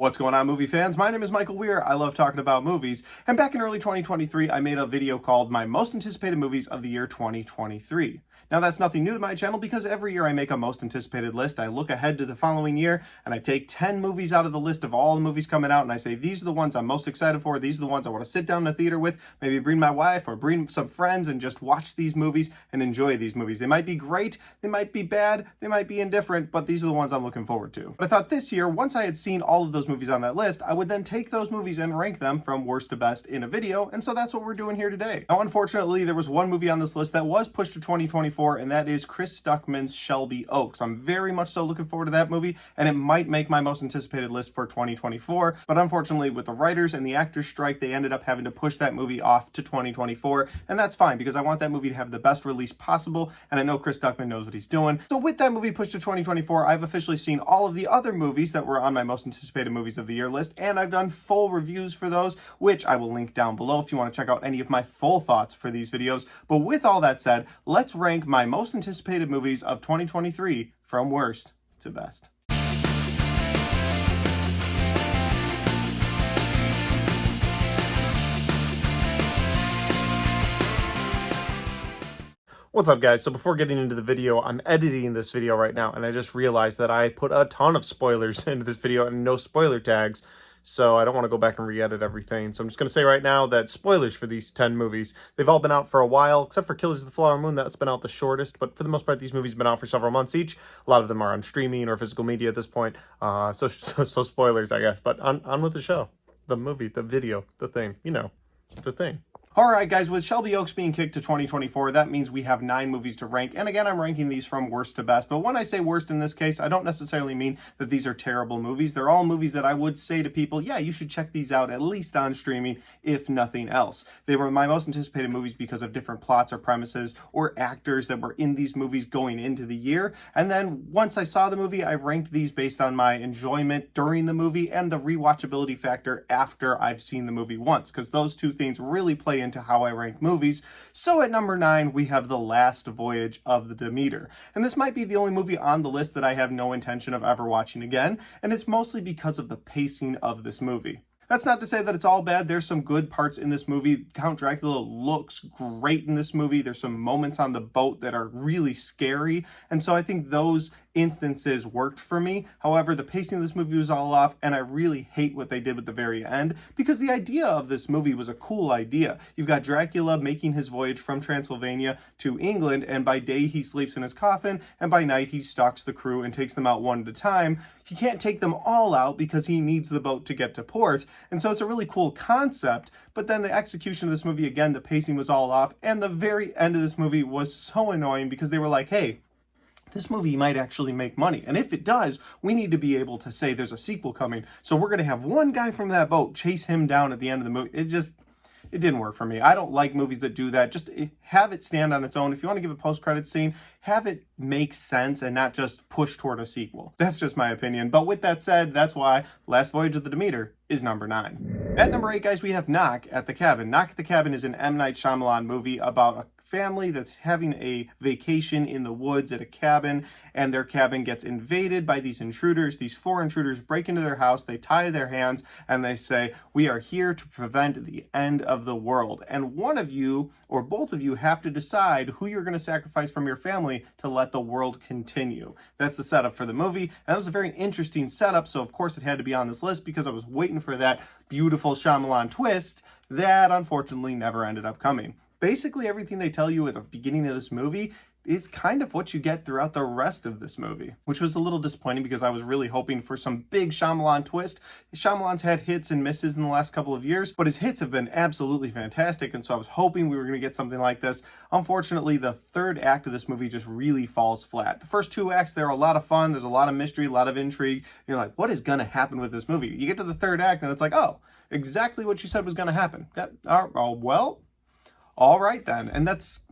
What's going on, movie fans? My name is Michael Weir. I love talking about movies. And back in early 2023, I made a video called My Most Anticipated Movies of the Year 2023. Now, that's nothing new to my channel because every year I make a most anticipated list. I look ahead to the following year and I take 10 movies out of the list of all the movies coming out and I say, these are the ones I'm most excited for. These are the ones I want to sit down in the theater with, maybe bring my wife or bring some friends and just watch these movies and enjoy these movies. They might be great, they might be bad, they might be indifferent, but these are the ones I'm looking forward to. But I thought this year, once I had seen all of those movies on that list, I would then take those movies and rank them from worst to best in a video, and so that's what we're doing here today. Now, unfortunately, there was one movie on this list that was pushed to 2024, and that is Chris Stuckman's Shelby Oaks. I'm very much so looking forward to that movie, and it might make my most anticipated list for 2024, but unfortunately, with the writers and the actors strike, they ended up having to push that movie off to 2024, and that's fine, because I want that movie to have the best release possible, and I know Chris Stuckman knows what he's doing. So with that movie pushed to 2024, I've officially seen all of the other movies that were on my most anticipated movies of the year list, and I've done full reviews for those, which I will link down below if you want to check out any of my full thoughts for these videos. But with all that said, let's rank my most anticipated movies of 2023 from worst to best. What's up, guys? So before getting into the video, I'm editing this video right now, and I just realized that I put a ton of spoilers into this video and no spoiler tags, so I don't want to go back and re-edit everything. So I'm just going to say right now that spoilers for these 10 movies, they've all been out for a while, except for Killers of the Flower Moon, that's been out the shortest, but for the most part, these movies have been out for several months each. A lot of them are on streaming or physical media at this point, so spoilers, I guess. But on with the show, the movie, the video, the thing, you know, the thing. Alright guys, with Shelby Oaks being kicked to 2024, that means we have 9 movies to rank, and again, I'm ranking these from worst to best, but when I say worst in this case, I don't necessarily mean that these are terrible movies. They're all movies that I would say to people, yeah, you should check these out, at least on streaming, if nothing else. They were my most anticipated movies because of different plots or premises, or actors that were in these movies going into the year, and then once I saw the movie, I ranked these based on my enjoyment during the movie, and the rewatchability factor after I've seen the movie once, because those two things really play into how I rank movies. So at number 9, we have The Last Voyage of the Demeter. And this might be the only movie on the list that I have no intention of ever watching again, and it's mostly because of the pacing of this movie. That's not to say that it's all bad. There's some good parts in this movie. Count Dracula looks great in this movie. There's some moments on the boat that are really scary. And so I think those instances worked for me. However, the pacing of this movie was all off, and I really hate what they did with the very end, because the idea of this movie was a cool idea. You've got Dracula making his voyage from Transylvania to England, and by day he sleeps in his coffin, and by night he stalks the crew and takes them out one at a time. He can't take them all out because he needs the boat to get to port, and so it's a really cool concept, but then the execution of this movie, again, the pacing was all off, and the very end of this movie was so annoying because they were like, hey, this movie might actually make money. And if it does, we need to be able to say there's a sequel coming. So we're going to have one guy from that boat chase him down at the end of the movie. It didn't work for me. I don't like movies that do that. Just have it stand on its own. If you want to give a post-credit scene, have it make sense and not just push toward a sequel. That's just my opinion. But with that said, that's why Last Voyage of the Demeter is number 9. At number 8, guys, we have Knock at the Cabin. Knock at the Cabin is an M. Night Shyamalan movie about a family that's having a vacation in the woods at a cabin, and their cabin gets invaded by these intruders. These 4 intruders break into their house, they tie their hands, and they say, we are here to prevent the end of the world. And one of you, or both of you, have to decide who you're going to sacrifice from your family to let the world continue. That's the setup for the movie, and that was a very interesting setup, so of course it had to be on this list because I was waiting for that beautiful Shyamalan twist that unfortunately never ended up coming. Basically, everything they tell you at the beginning of this movie is kind of what you get throughout the rest of this movie, which was a little disappointing because I was really hoping for some big Shyamalan twist. Shyamalan's had hits and misses in the last couple of years, but his hits have been absolutely fantastic, and so I was hoping we were going to get something like this. Unfortunately, the third act of this movie just really falls flat. The first 2 acts, they're a lot of fun. There's a lot of mystery, a lot of intrigue. You're like, what is going to happen with this movie? You get to the third act, and it's like, oh, exactly what you said was going to happen. Well, all right then. And that's,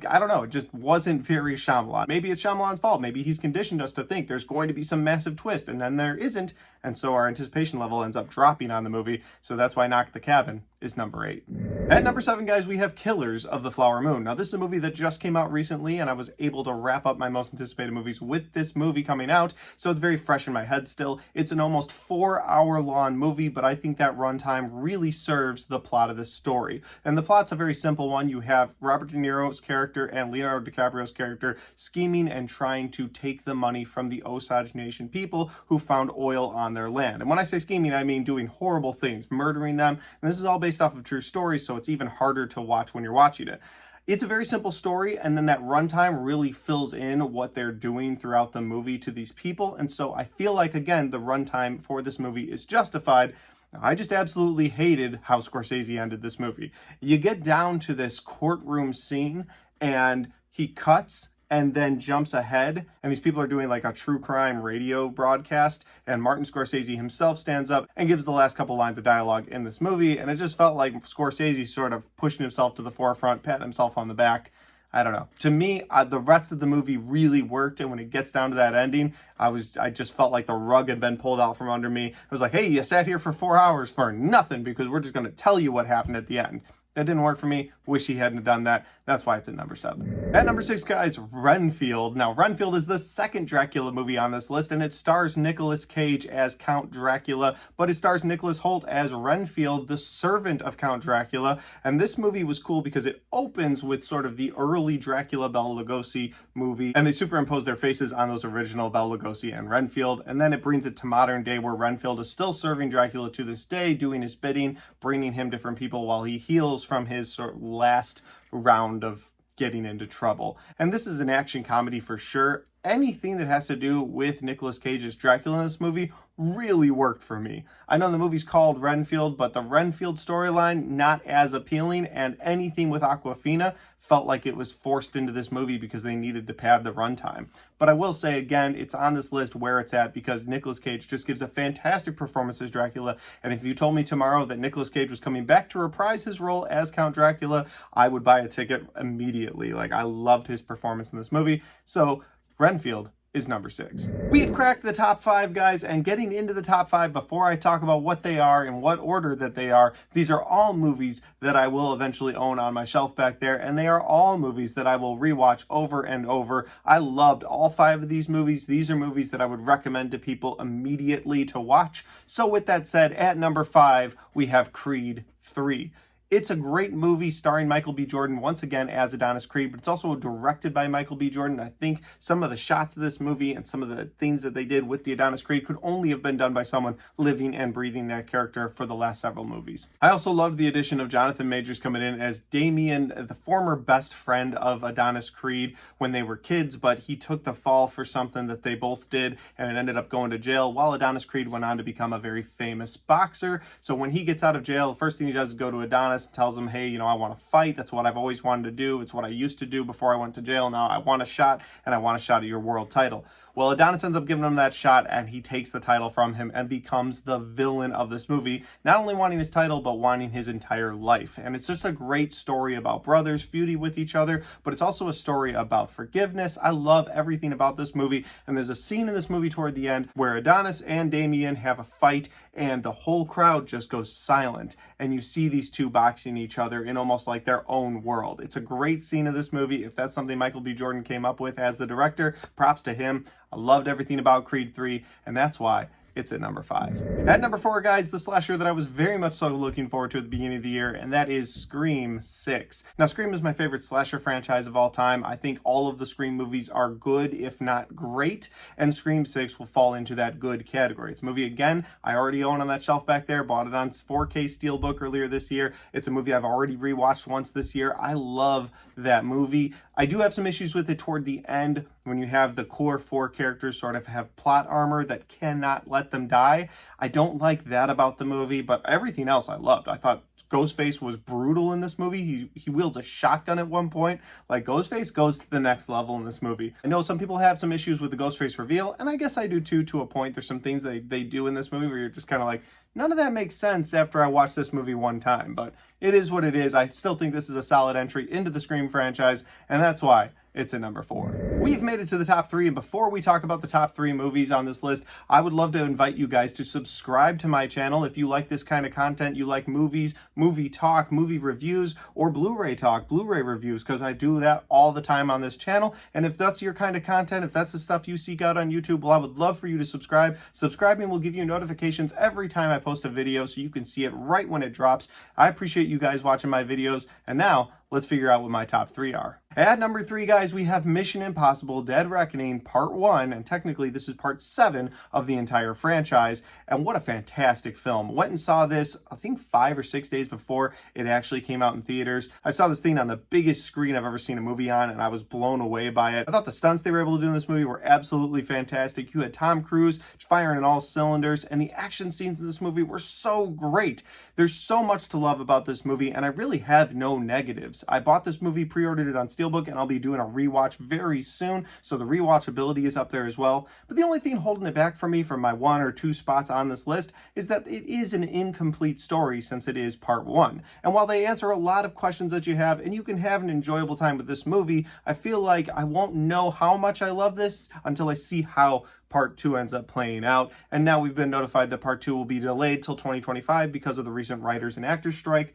I don't know, it just wasn't very Shyamalan. Maybe it's Shyamalan's fault. Maybe he's conditioned us to think there's going to be some massive twist, and then there isn't, and so our anticipation level ends up dropping on the movie. So that's why Knock at the Cabin is number 8. At number 7, guys, we have Killers of the Flower Moon. Now, this is a movie that just came out recently, and I was able to wrap up my most anticipated movies with this movie coming out, so it's very fresh in my head still. It's an almost 4-hour-long movie, but I think that runtime really serves the plot of this story. And the plot's a very simple one. You have Robert De Niro's character and Leonardo DiCaprio's character scheming and trying to take the money from the Osage Nation people who found oil on their land. And when I say scheming, I mean doing horrible things, murdering them. And this is all based off of true stories, so it's even harder to watch when you're watching it. It's a very simple story, and then that runtime really fills in what they're doing throughout the movie to these people. And so I feel like, again, the runtime for this movie is justified. I just absolutely hated how Scorsese ended this movie. You get down to this courtroom scene, and he cuts and then jumps ahead, and these people are doing like a true crime radio broadcast, and Martin Scorsese himself stands up and gives the last couple lines of dialogue in this movie, and it just felt like Scorsese sort of pushing himself to the forefront, patting himself on the back. I don't know. To me, the rest of the movie really worked, and when it gets down to that ending, I just felt like the rug had been pulled out from under me. I was like, hey, you sat here for 4 hours for nothing because we're just going to tell you what happened at the end. That didn't work for me. Wish he hadn't done that. That's why it's at number 7. At number 6, guys, Renfield. Now, Renfield is the second Dracula movie on this list, and it stars Nicolas Cage as Count Dracula, but it stars Nicholas Hoult as Renfield, the servant of Count Dracula. And this movie was cool because it opens with sort of the early Dracula Bela Lugosi movie, and they superimpose their faces on those original Bela Lugosi and Renfield. And then it brings it to modern day where Renfield is still serving Dracula to this day, doing his bidding, bringing him different people while he heals from his sort of last round of getting into trouble. And this is an action comedy for sure. Anything that has to do with Nicolas Cage's Dracula in this movie really worked for me. I know the movie's called Renfield, but the Renfield storyline, not as appealing, and anything with Awkwafina felt like it was forced into this movie because they needed to pad the runtime. But I will say, again, it's on this list where it's at because Nicolas Cage just gives a fantastic performance as Dracula, and if you told me tomorrow that Nicolas Cage was coming back to reprise his role as Count Dracula, I would buy a ticket immediately. Like, I loved his performance in this movie. So Renfield is number 6. We've cracked the top 5, guys, and getting into the top 5, before I talk about what they are and what order that they are, these are all movies that I will eventually own on my shelf back there, and they are all movies that I will rewatch over and over. I loved all 5 of these movies. These are movies that I would recommend to people immediately to watch. So with that said, at number 5, we have Creed 3. It's a great movie starring Michael B. Jordan once again as Adonis Creed, but it's also directed by Michael B. Jordan. I think some of the shots of this movie and some of the things that they did with the Adonis Creed could only have been done by someone living and breathing that character for the last several movies. I also loved the addition of Jonathan Majors coming in as Damien, the former best friend of Adonis Creed when they were kids, but he took the fall for something that they both did, and it ended up going to jail, while Adonis Creed went on to become a very famous boxer. So when he gets out of jail, the first thing he does is go to Adonis, tells him, hey, I want to fight. That's what I've always wanted to do. It's what I used to do before I went to jail. Now I want a shot, and I want a shot at your world title. Well, Adonis ends up giving him that shot, and he takes the title from him and becomes the villain of this movie, not only wanting his title, but wanting his entire life. And it's just a great story about brothers feuding with each other, but it's also a story about forgiveness. I love everything about this movie, and there's a scene in this movie toward the end where Adonis and Damien have a fight, and the whole crowd just goes silent, and you see these two boxing each other in almost like their own world. It's a great scene of this movie. If that's something Michael B. Jordan came up with as the director, props to him. I loved everything about Creed 3, and that's why it's at number 5. At number 4, guys, the slasher that I was very much so looking forward to at the beginning of the year, and that is Scream 6. Now, Scream is my favorite slasher franchise of all time. I think all of the Scream movies are good, if not great, and Scream 6 will fall into that good category. It's a movie, again, I already own on that shelf back there, bought it on 4K Steelbook earlier this year. It's a movie I've already rewatched once this year. I love that movie. I do have some issues with it toward the end when you have the core 4 characters sort of have plot armor that cannot let them die. I don't like that about the movie, but everything else I loved. I thought Ghostface was brutal in this movie. He wields a shotgun at one point. Like, Ghostface goes to the next level in this movie. I know some people have some issues with the Ghostface reveal, and I guess I do too, to a point. There's some things they do in this movie where you're just kind of like, none of that makes sense after I watched this movie one time, but it is what it is. I still think this is a solid entry into the Scream franchise, and that's why it's at number 4. We've made it to the top 3, and before we talk about the top 3 movies on this list, I would love to invite you guys to subscribe to my channel if you like this kind of content, you like movies, movie talk, movie reviews, or Blu-ray talk, Blu-ray reviews, because I do that all the time on this channel. And if that's your kind of content, if that's the stuff you seek out on YouTube, well, I would love for you to subscribe. Subscribing will give you notifications every time I post a video so you can see it right when it drops. I appreciate you guys watching my videos, and now let's figure out what my top 3 are. At number 3, guys, we have Mission Impossible Dead Reckoning Part 1, and technically this is Part 7 of the entire franchise, and what a fantastic film. Went and saw this, I think 5 or 6 days before it actually came out in theaters. I saw this thing on the biggest screen I've ever seen a movie on, and I was blown away by it. I thought the stunts they were able to do in this movie were absolutely fantastic. You had Tom Cruise firing on all cylinders, and the action scenes in this movie were so great. There's so much to love about this movie, and I really have no negatives. I bought this movie, pre-ordered it on Steelbook, and I'll be doing a rewatch very soon, so the rewatchability is up there as well. But the only thing holding it back for me from my 1 or 2 spots on this list is that it is an incomplete story since it is Part 1. And while they answer a lot of questions that you have, and you can have an enjoyable time with this movie, I feel like I won't know how much I love this until I see how Part 2 ends up playing out. And now we've been notified that Part 2 will be delayed till 2025 because of the recent writers and actors strike.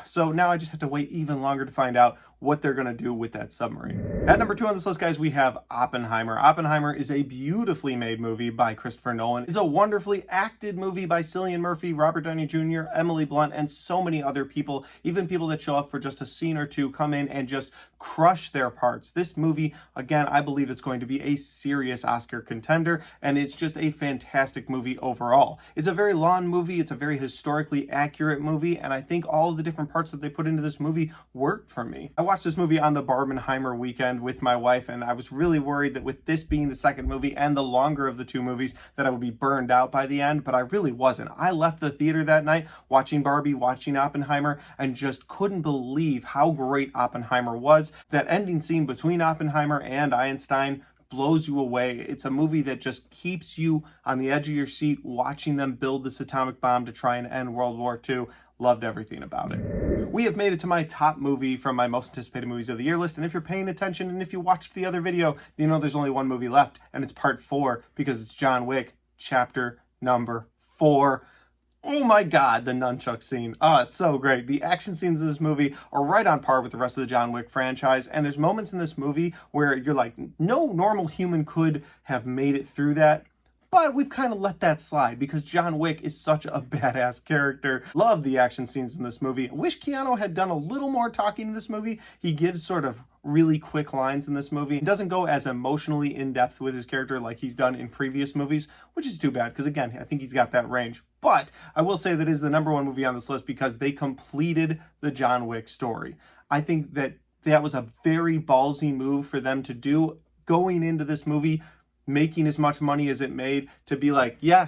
So now I just have to wait even longer to find out what they're going to do with that submarine. At number 2 on this list, guys, we have Oppenheimer. Oppenheimer is a beautifully made movie by Christopher Nolan. It's a wonderfully acted movie by Cillian Murphy, Robert Downey Jr., Emily Blunt, and so many other people. Even people that show up for just a scene or two come in and just crush their parts. This movie, again, I believe it's going to be a serious Oscar contender, and it's just a fantastic movie overall. It's a very long movie. It's a very historically accurate movie, and I think all of the different parts that they put into this movie worked for me. I watched this movie on the Barbenheimer weekend with my wife, and I was really worried that with this being the second movie and the longer of the 2 movies that I would be burned out by the end, but I really wasn't. I left the theater that night watching Barbie, watching Oppenheimer, and just couldn't believe how great Oppenheimer was. That ending scene between Oppenheimer and Einstein blows you away. It's a movie that just keeps you on the edge of your seat watching them build this atomic bomb to try and end World War II. Loved everything about it. We have made it to my top movie from my most anticipated movies of the year list, and if you're paying attention and if you watched the other video, you know there's only one movie left, and it's Part 4 because it's John Wick, chapter number 4. Oh my God, the nunchuck scene. Oh, it's so great. The action scenes in this movie are right on par with the rest of the John Wick franchise, and there's moments in this movie where you're like, no normal human could have made it through that. But we've kind of let that slide because John Wick is such a badass character. Love the action scenes in this movie. I wish Keanu had done a little more talking in this movie. He gives sort of really quick lines in this movie. He doesn't go as emotionally in-depth with his character like he's done in previous movies, which is too bad because, again, I think he's got that range. But I will say that it is the number 1 movie on this list because they completed the John Wick story. I think that that was a very ballsy move for them to do going into this movie, making as much money as it made, to be like, yeah,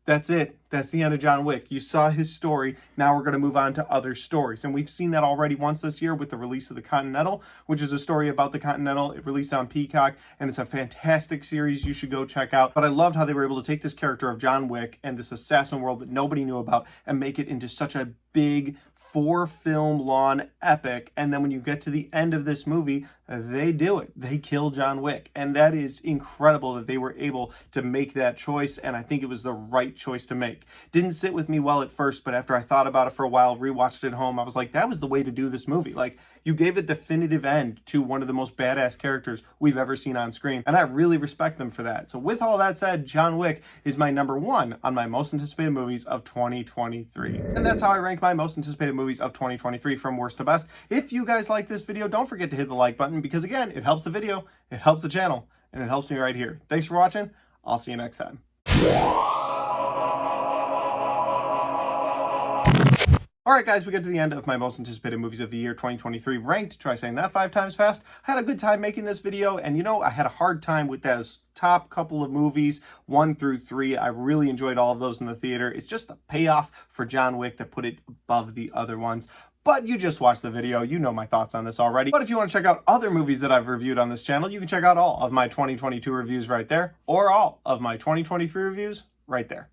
that's it. That's the end of John Wick. You saw his story. Now we're going to move on to other stories. And we've seen that already once this year with the release of The Continental, which is a story about the Continental. It released on Peacock, and it's a fantastic series you should go check out. But I loved how they were able to take this character of John Wick and this assassin world that nobody knew about and make it into such a big 4-film long epic, and then when you get to the end of this movie, they do it. They kill John Wick, and that is incredible that they were able to make that choice, and I think it was the right choice to make. Didn't sit with me well at first, but after I thought about it for a while, rewatched it at home, I was like, that was the way to do this movie. Like, you gave a definitive end to one of the most badass characters we've ever seen on screen, and I really respect them for that. So with all that said, John Wick is my number 1 on my most anticipated movies of 2023. And that's how I rank my most anticipated movies of 2023 from worst to best. If you guys like this video, don't forget to hit the like button because, again, it helps the video, it helps the channel, and it helps me right here. Thanks for watching. I'll see you next time. All right, guys, we get to the end of my most anticipated movies of the year 2023 ranked. Try saying that 5 times fast. I had a good time making this video, and you know, I had a hard time with those top couple of movies, 1 through 3. I really enjoyed all of those in the theater. It's just the payoff for John Wick that put it above the other ones. But you just watched the video, you know my thoughts on this already. But if you want to check out other movies that I've reviewed on this channel, you can check out all of my 2022 reviews right there, or all of my 2023 reviews right there.